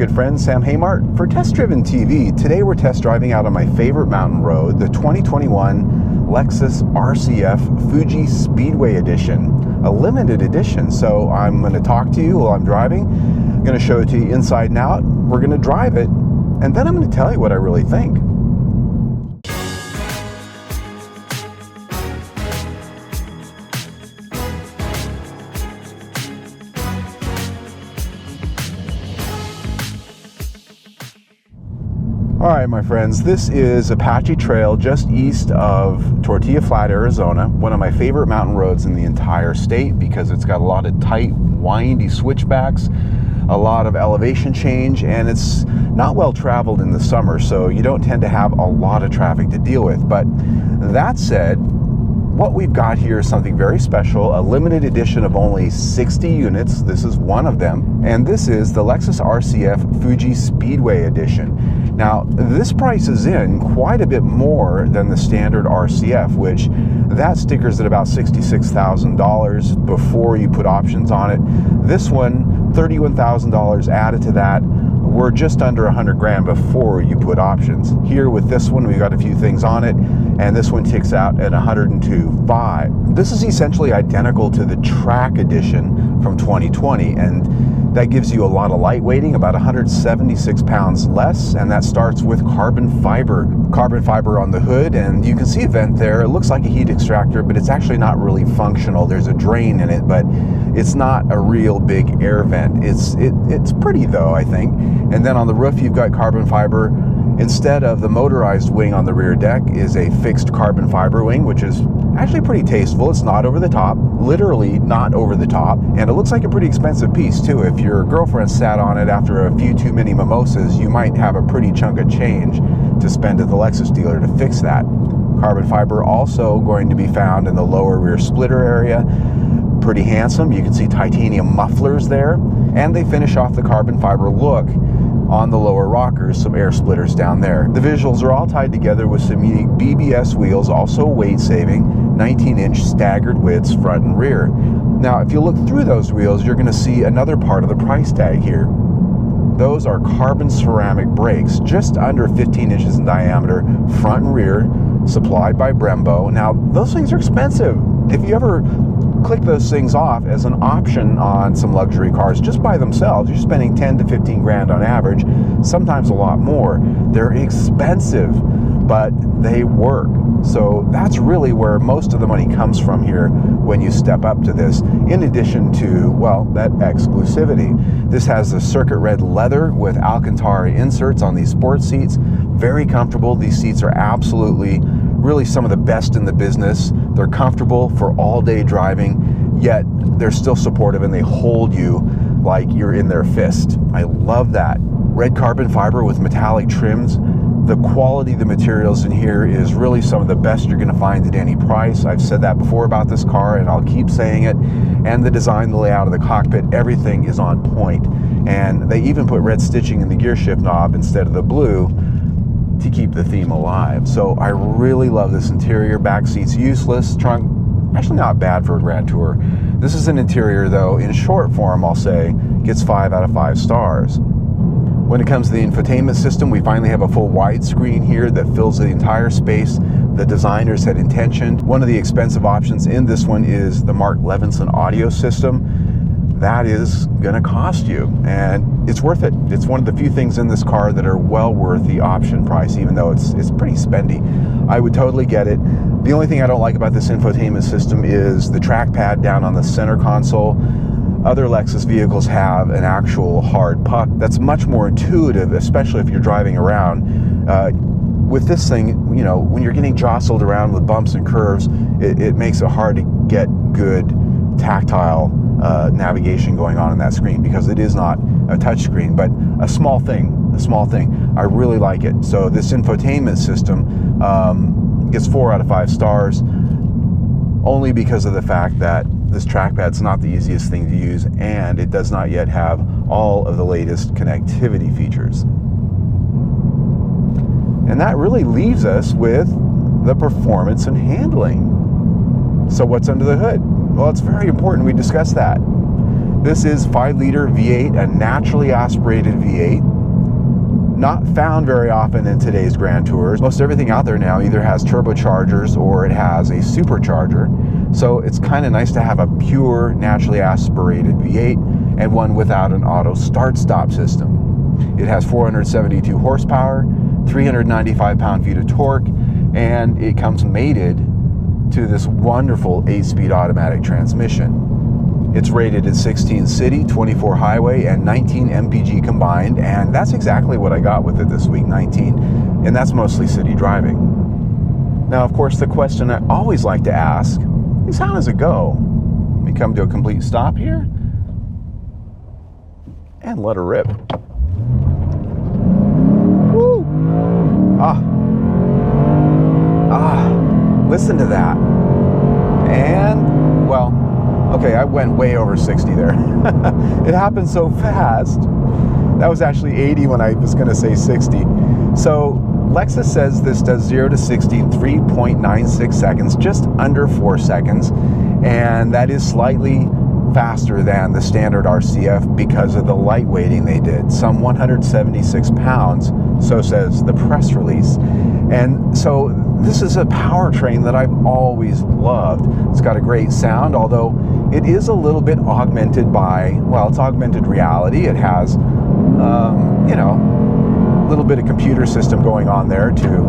good friend Sam Haymart for Test Driven TV. Today we're test driving out on my favorite mountain road, the 2021 Lexus RC-F Fuji Speedway Edition, a limited edition. So I'm going to talk to you while I'm driving. I'm going to show it to you inside and out. We're going to drive it, and then I'm going to tell you what I really think. All right, my friends, this is Apache Trail just east of Tortilla Flat, Arizona, one of my favorite mountain roads in the entire state because it's got a lot of tight, windy switchbacks, a lot of elevation change, and it's not well traveled in the summer, so you don't tend to have a lot of traffic to deal with. But that said, what we've got here is something very special, a limited edition of only 60 units. This is one of them, and this is the Lexus RC-F Fuji Speedway Edition. Now, this price is in quite a bit more than the standard RC-F, which that sticker's at about $66,000 before you put options on it. This one, $31,000 added to that. We're just under 100 grand before you put options. Here with this one, we've got a few things on it, and this one ticks out at 102.5. This is essentially identical to the track edition from 2020, and that gives you a lot of light weighting, about 176 pounds less, and that starts with carbon fiber on the hood, and you can see a vent there. It looks like a heat extractor, but it's actually not really functional. There's a drain in it, but it's not a real big air vent. It's pretty though, I think. And then on the roof, you've got carbon fiber. Instead of the motorized wing on the rear deck is a fixed carbon fiber wing, which is actually pretty tasteful. It's not over the top, literally not over the top, and it looks like a pretty expensive piece too. If your girlfriend sat on it after a few too many mimosas, you might have a pretty chunk of change to spend at the Lexus dealer to fix that. Carbon fiber also going to be found in the lower rear splitter area. Pretty handsome. You can see titanium mufflers there, and they finish off the carbon fiber look on the lower rockers, some air splitters down there. The visuals are all tied together with some unique BBS wheels, also weight saving, 19-inch staggered widths front and rear. Now, if you look through those wheels, you're going to see another part of the price tag here. Those are carbon ceramic brakes, just under 15 inches in diameter, front and rear, supplied by Brembo. Now, those things are expensive. If you ever click those things off as an option on some luxury cars just by themselves, you're spending 10 to 15 grand on average, sometimes a lot more. They're expensive, but they work. So that's really where most of the money comes from here when you step up to this, in addition to, well, that exclusivity. This has the circuit red leather with Alcantara inserts on these sports seats. Very comfortable. These seats are absolutely, really some of the best in the business. They're comfortable for all-day driving, yet they're still supportive and they hold you like you're in their fist. I love that. Red carbon fiber with metallic trims. The quality of the materials in here is really some of the best you're going to find at any price. I've said that before about this car, and I'll keep saying it. And the design, the layout of the cockpit, everything is on point. And they even put red stitching in the gear shift knob instead of the blue to keep the theme alive. So I really love this interior. Back seat's useless. Trunk, actually not bad for a Grand Tour. This is an interior, though, in short form, I'll say, gets 5 out of 5 stars. When it comes to the infotainment system, we finally have a full widescreen here that fills the entire space the designers had intentioned. One of the expensive options in this one is the Mark Levinson audio system. That is going to cost you, and it's worth it. It's one of the few things in this car that are well worth the option price, even though it's pretty spendy. I would totally get it. The only thing I don't like about this infotainment system is the trackpad down on the center console. Other Lexus vehicles have an actual hard puck that's much more intuitive, especially if you're driving around. With this thing, you know, when you're getting jostled around with bumps and curves, it makes it hard to get good tactile navigation going on in that screen because it is not a touch screen, but a small thing. I really like it. So this infotainment system gets 4 out of 5 stars only because of the fact that this trackpad's not the easiest thing to use, and it does not yet have all of the latest connectivity features. And that really leaves us with the performance and handling. So what's under the hood? Well, it's very important we discuss that. This is 5-liter V8, a naturally aspirated V8. Not found very often in today's Grand Tours. Most everything out there now either has turbochargers or it has a supercharger. So it's kind of nice to have a pure, naturally aspirated V8 and one without an auto start-stop system. It has 472 horsepower, 395 pound-feet of torque, and it comes mated to this wonderful 8-speed automatic transmission. It's rated at 16 city, 24 highway, and 19 MPG combined, and that's exactly what I got with it this week, 19, and that's mostly city driving. Now, of course, the question I always like to ask is, how does it go? Let me come to a complete stop here and let her rip. Woo! Listen to that. And, well, okay, I went way over 60 there. It happened so fast. That was actually 80 when I was going to say 60. So Lexus says this does 0 to 60 in 3.96 seconds, just under 4 seconds. And that is slightly faster than the standard RC-F because of the lightweighting they did. Some 176 pounds, so says the press release. And so this is a powertrain that I've always loved. It's got a great sound, although it is a little bit augmented by, well, it's augmented reality. It has, you know, a little bit of computer system going on there to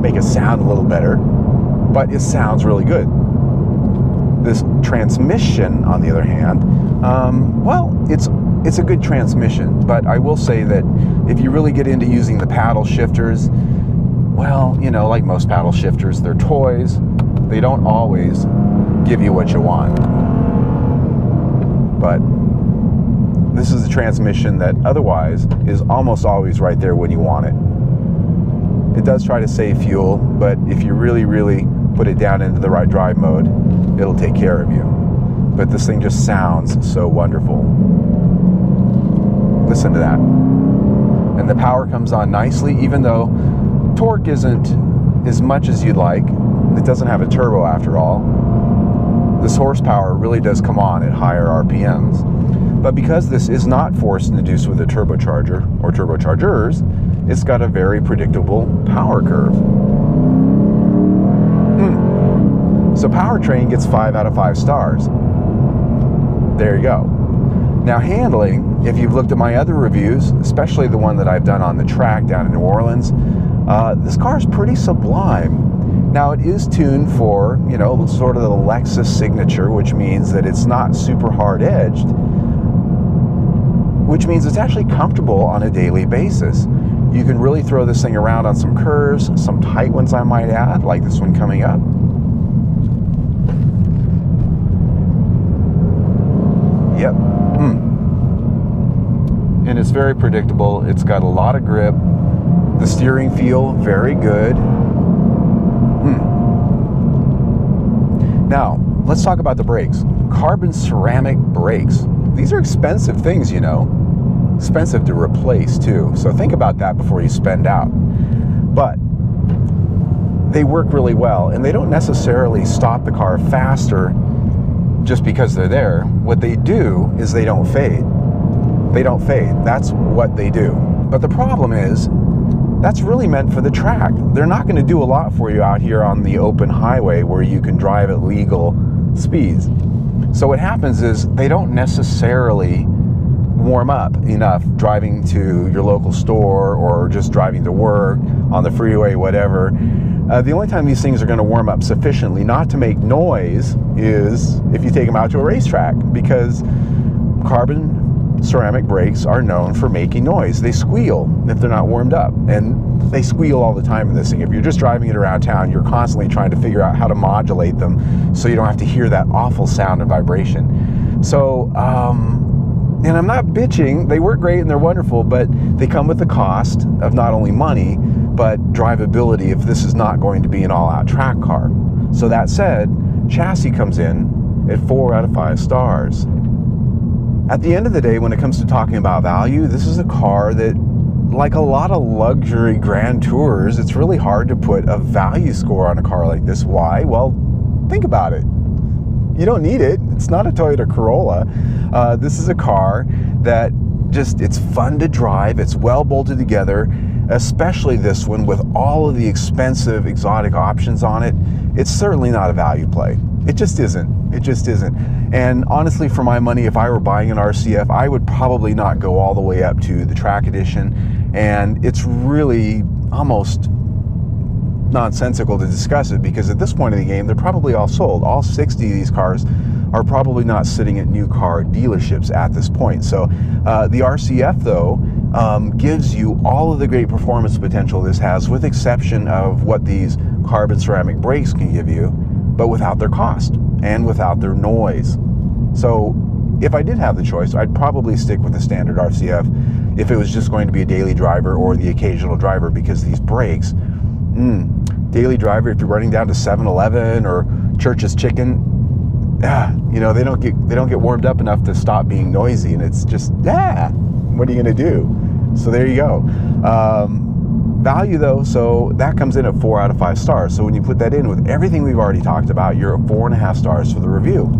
make it sound a little better, but it sounds really good. This transmission, on the other hand, well, it's a good transmission, but I will say that if you really get into using the paddle shifters, well, you know, like most paddle shifters, they're toys. They don't always give you what you want. But this is a transmission that otherwise is almost always right there when you want it. It does try to save fuel, but if you really, really put it down into the right drive mode, it'll take care of you. But this thing just sounds so wonderful. Listen to that. And the power comes on nicely, even though torque isn't as much as you'd like. It doesn't have a turbo after all. This horsepower really does come on at higher RPMs. But because this is not force induced with a turbocharger or turbochargers, it's got a very predictable power curve. So powertrain gets 5 out of 5 stars. There you go. Now handling, if you've looked at my other reviews, especially the one that I've done on the track down in New Orleans, this car is pretty sublime. Now it is tuned for, you know, sort of the Lexus signature, which means that it's not super hard-edged, which means it's actually comfortable on a daily basis. You can really throw this thing around on some curves, some tight ones I might add, like this one coming up. Yep. And it's very predictable. It's got a lot of grip. The steering feel very good. Now, let's talk about the brakes. Carbon ceramic brakes. These are expensive things, you know. Expensive to replace, too. So think about that before you spend out. But they work really well, and they don't necessarily stop the car faster just because they're there. What they do is they don't fade. They don't fade. That's what they do. But the problem is, that's really meant for the track. They're not going to do a lot for you out here on the open highway where you can drive at legal speeds. So what happens is they don't necessarily warm up enough driving to your local store or just driving to work, on the freeway, whatever. The only time these things are going to warm up sufficiently not to make noise is if you take them out to a racetrack, because carbon ceramic brakes are known for making noise. They squeal if they're not warmed up, and they squeal all the time in this thing. If you're just driving it around town, you're constantly trying to figure out how to modulate them so you don't have to hear that awful sound and vibration. So, and I'm not bitching, they work great and they're wonderful, but they come with the cost of not only money, but drivability if this is not going to be an all-out track car. So that said, chassis comes in at 4 out of 5 stars. At the end of the day, when it comes to talking about value, this is a car that, like a lot of luxury Grand Tours, it's really hard to put a value score on a car like this. Why? Well, think about it. You don't need it. It's not a Toyota Corolla. This is a car that it's fun to drive. It's well bolted together, especially this one with all of the expensive exotic options on it. It's certainly not a value play. It just isn't. It just isn't. And honestly, for my money, if I were buying an RC-F, I would probably not go all the way up to the track edition. And it's really almost nonsensical to discuss it, because at this point in the game, they're probably all sold. All 60 of these cars are probably not sitting at new car dealerships at this point. So the RC-F, though, gives you all of the great performance potential this has, with exception of what these carbon ceramic brakes can give you, but without their cost and without their noise. So if I did have the choice, I'd probably stick with the standard RC-F if it was just going to be a daily driver or the occasional driver, because these brakes, daily driver, if you're running down to 7-Eleven or Church's Chicken, you know, they don't get warmed up enough to stop being noisy, and it's just, what are you gonna do? So there you go. Value though, so that comes in at 4 out of 5 stars. So when you put that in with everything we've already talked about, you're at 4.5 stars for the review.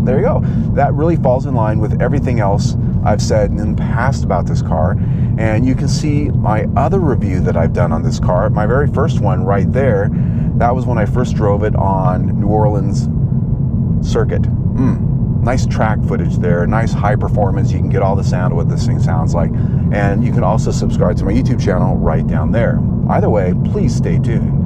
There you go. That really falls in line with everything else I've said in the past about this car. And you can see my other review that I've done on this car, my very first one right there. That was when I first drove it on New Orleans circuit. Nice track footage there, nice high performance. You can get all the sound of what this thing sounds like. And you can also subscribe to my YouTube channel right down there. Either way, please stay tuned.